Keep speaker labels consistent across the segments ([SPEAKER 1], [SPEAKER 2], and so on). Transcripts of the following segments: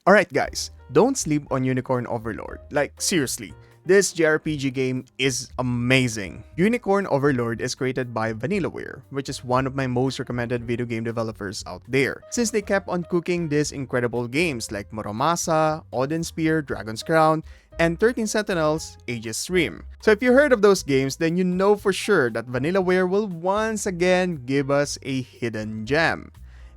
[SPEAKER 1] Alright guys, don't sleep on Unicorn Overlord. Like seriously, this JRPG game is amazing. Unicorn Overlord is created by Vanillaware, which is one of my most recommended video game developers out there, since they kept on cooking these incredible games like Muramasa, Odin Spear, Dragon's Crown, and 13 Sentinels, Aegis Rim. So if you heard of those games, then you know for sure that Vanillaware will once again give us a hidden gem.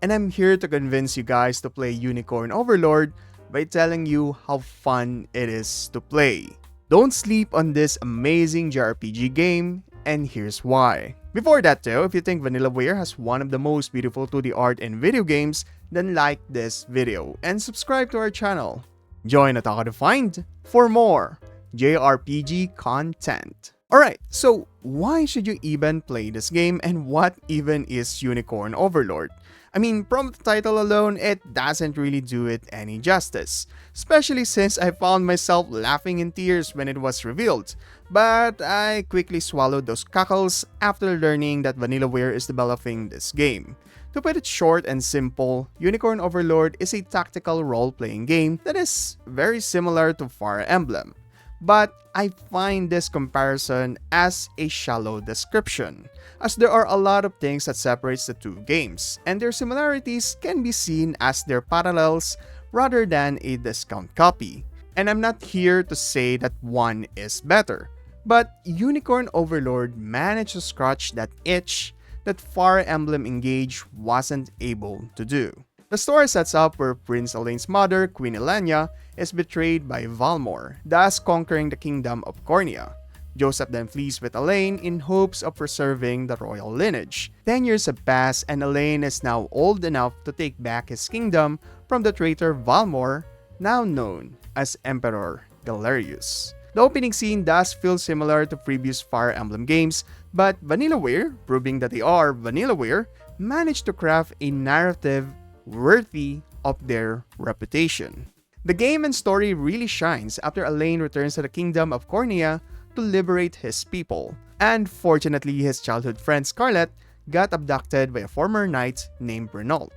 [SPEAKER 1] And I'm here to convince you guys to play Unicorn Overlord by telling you how fun it is to play. Don't sleep on this amazing JRPG game, and here's why. Before that though, if you think Vanillaware has one of the most beautiful 2D art in video games, then like this video and subscribe to our channel. Join Otaku to find for more JRPG content. Alright, so why should you even play this game, and what even is Unicorn Overlord? I mean, from the title alone, it doesn't really do it any justice, especially since I found myself laughing in tears when it was revealed. But I quickly swallowed those cackles after learning that Vanillaware is developing this game. To put it short and simple, Unicorn Overlord is a tactical role-playing game that is very similar to Fire Emblem. But I find this comparison as a shallow description, as there are a lot of things that separates the two games, and their similarities can be seen as their parallels rather than a discount copy. And I'm not here to say that one is better, but Unicorn Overlord managed to scratch that itch that Fire Emblem Engage wasn't able to do. The story sets up where Prince Elaine's mother, Queen Elenia, is betrayed by Valmor, thus conquering the kingdom of Cornea. Joseph then flees with Elaine in hopes of preserving the royal lineage. 10 years have passed and Elaine is now old enough to take back his kingdom from the traitor Valmor, now known as Emperor Galerius. The opening scene does feel similar to previous Fire Emblem games, but Vanillaware, proving that they are Vanillaware, managed to craft a narrative worthy of their reputation. The game and story really shines after Elaine returns to the kingdom of Cornea to liberate his people. And fortunately, his childhood friend Scarlet got abducted by a former knight named Renault.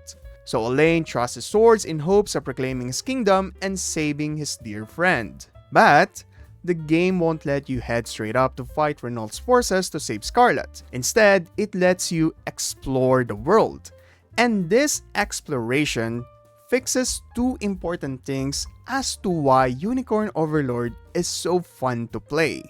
[SPEAKER 1] So Elaine trusts his swords in hopes of reclaiming his kingdom and saving his dear friend. But the game won't let you head straight up to fight Renault's forces to save Scarlet. Instead, it lets you explore the world. And this exploration fixes two important things as to why Unicorn Overlord is so fun to play.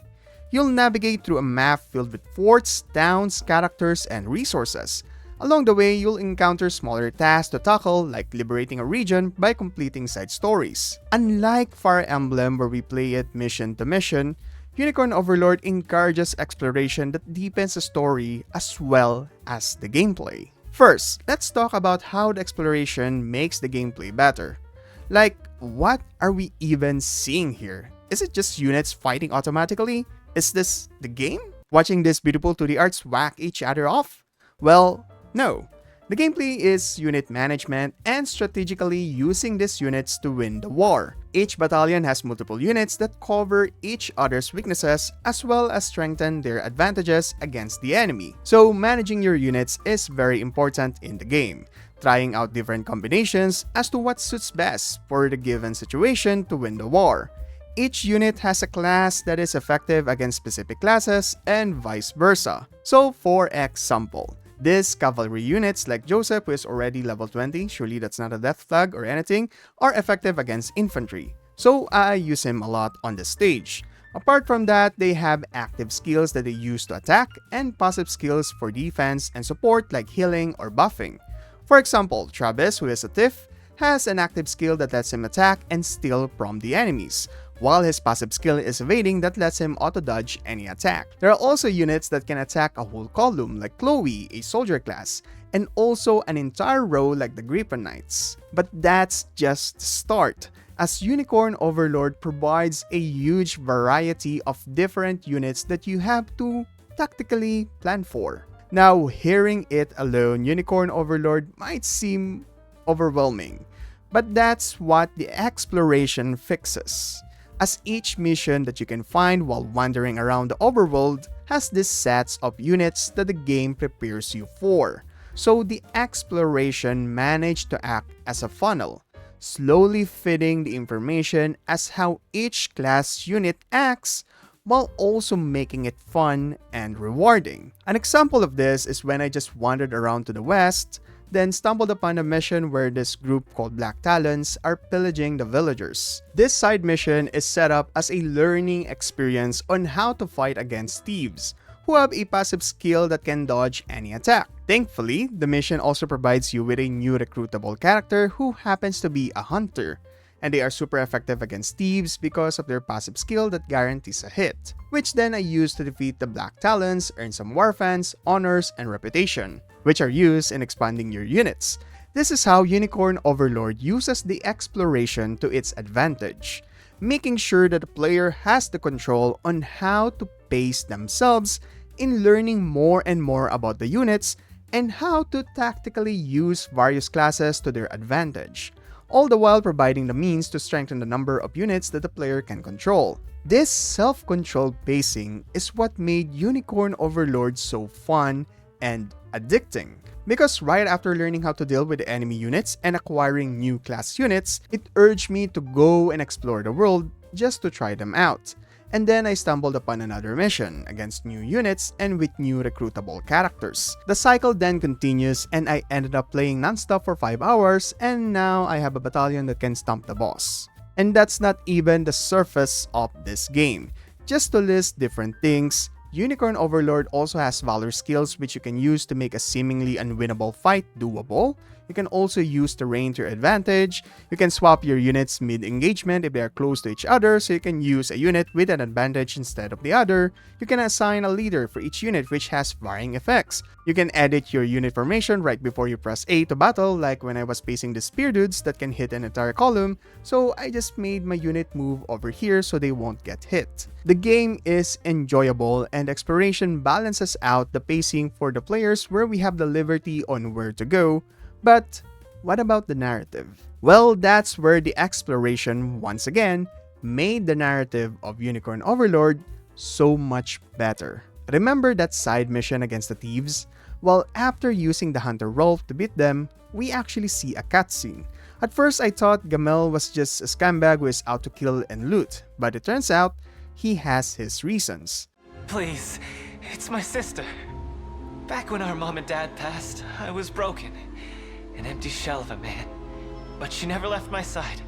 [SPEAKER 1] You'll navigate through a map filled with forts, towns, characters, and resources. Along the way, you'll encounter smaller tasks to tackle, like liberating a region by completing side stories. Unlike Fire Emblem where we play it mission to mission, Unicorn Overlord encourages exploration that deepens the story as well as the gameplay. First, let's talk about how the exploration makes the gameplay better. Like, what are we even seeing here? Is it just units fighting automatically? Is this the game? Watching these beautiful 2D arts whack each other off? Well, no. The gameplay is unit management and strategically using these units to win the war. Each battalion has multiple units that cover each other's weaknesses as well as strengthen their advantages against the enemy. So managing your units is very important in the game, trying out different combinations as to what suits best for the given situation to win the war. Each unit has a class that is effective against specific classes and vice versa. So for example, these cavalry units like Joseph, who is already level 20, surely that's not a death flag or anything, are effective against infantry. So I use him a lot on the stage. Apart from that, they have active skills that they use to attack and passive skills for defense and support like healing or buffing. For example, Travis, who is a thief, has an active skill that lets him attack and steal from the enemies, while his passive skill is evading that lets him auto-dodge any attack. There are also units that can attack a whole column like Chloe, a soldier class, and also an entire row like the Griffin Knights. But that's just the start, as Unicorn Overlord provides a huge variety of different units that you have to tactically plan for. Now, hearing it alone, Unicorn Overlord might seem overwhelming, but that's what the exploration fixes, as each mission that you can find while wandering around the overworld has these sets of units that the game prepares you for. So the exploration managed to act as a funnel. slowly feeding the information as how each class unit acts while also making it fun and rewarding. An example of this is when I just wandered around to the west, then stumbled upon a mission where this group called Black Talons are pillaging the villagers. This side mission is set up as a learning experience on how to fight against thieves, who have a passive skill that can dodge any attack. Thankfully, the mission also provides you with a new recruitable character who happens to be a hunter, and they are super effective against thieves because of their passive skill that guarantees a hit, which then I use to defeat the Black Talons, earn some warfans, honors, and reputation, which are used in expanding your units. This is how Unicorn Overlord uses the exploration to its advantage, making sure that the player has the control on how to pace themselves in learning more and more about the units and how to tactically use various classes to their advantage, all the while providing the means to strengthen the number of units that the player can control. This self-controlled pacing is what made Unicorn Overlord so fun and addicting. Because right after learning how to deal with the enemy units and acquiring new class units, it urged me to go and explore the world just to try them out. And then I stumbled upon another mission against new units and with new recruitable characters. The cycle then continues and I ended up playing non-stop for 5 hours, and now I have a battalion that can stomp the boss. And that's not even the surface of this game. Just to list different things, Unicorn Overlord also has valor skills which you can use to make a seemingly unwinnable fight doable. You can also use terrain to your advantage. You can swap your units mid-engagement if they are close to each other, so you can use a unit with an advantage instead of the other. You can assign a leader for each unit which has varying effects. You can edit your unit formation right before you press A to battle, like when I was facing the spear dudes that can hit an entire column, so I just made my unit move over here so they won't get hit. The game is enjoyable and exploration balances out the pacing for the players where we have the liberty on where to go. But what about the narrative? Well, that's where the exploration once again made the narrative of Unicorn Overlord so much better. Remember that side mission against the thieves? Well, after using the hunter role to beat them, we actually see a cutscene. At first I thought Gamel was just a scumbag who is out to kill and loot, but it turns out he has his reasons.
[SPEAKER 2] Please, it's my sister. Back when our mom and dad passed, I was broken. An empty shell of a man. But she never left my side.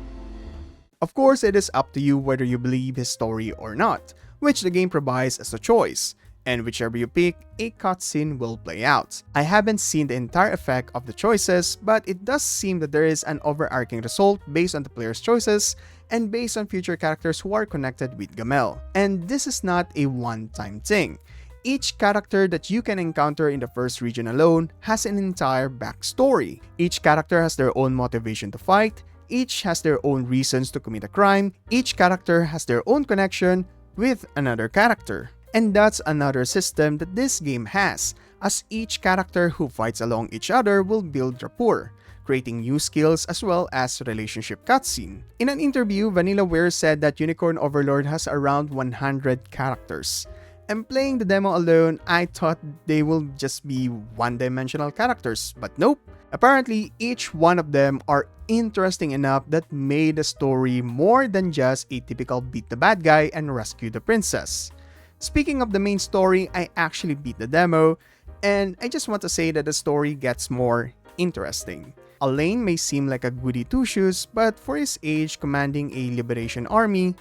[SPEAKER 1] Of course, it is up to you whether you believe his story or not, which the game provides as a choice, and whichever you pick, a cutscene will play out. I haven't seen the entire effect of the choices, but it does seem that there is an overarching result based on the player's choices and based on future characters who are connected with Gamel. And this is not a one-time thing. Each character that you can encounter in the first region alone has an entire backstory. Each character has their own motivation to fight, each has their own reasons to commit a crime, each character has their own connection with another character. And that's another system that this game has, as each character who fights along each other will build rapport, creating new skills as well as relationship cutscene. In an interview, Vanillaware said that Unicorn Overlord has around 100 characters. And playing the demo alone, I thought they will just be one-dimensional characters, but nope. Apparently, each one of them are interesting enough that made the story more than just a typical beat the bad guy and rescue the princess. Speaking of the main story, I actually beat the demo, and I just want to say that the story gets more interesting. Alain may seem like a goody two-shoes, but for his age commanding a liberation army,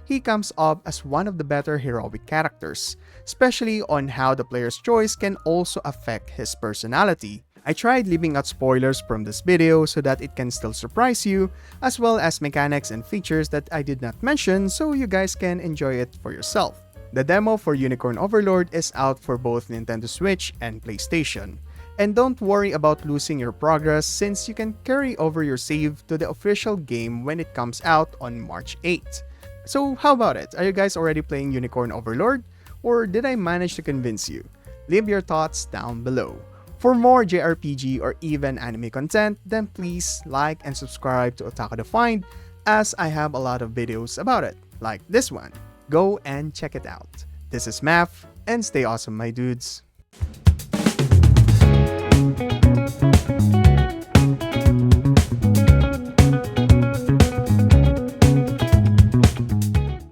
[SPEAKER 1] he comes up as one of the better heroic characters, especially on how the player's choice can also affect his personality. I tried leaving out spoilers from this video so that it can still surprise you, as well as mechanics and features that I did not mention so you guys can enjoy it for yourself. The demo for Unicorn Overlord is out for both Nintendo Switch and PlayStation. And don't worry about losing your progress since you can carry over your save to the official game when it comes out on March 8th. So how about it? Are you guys already playing Unicorn Overlord? Or did I manage to convince you? Leave your thoughts down below. For more JRPG or even anime content, then please like and subscribe to Otaku Defined, as I have a lot of videos about it, like this one. Go and check it out. This is Math, and stay awesome my dudes.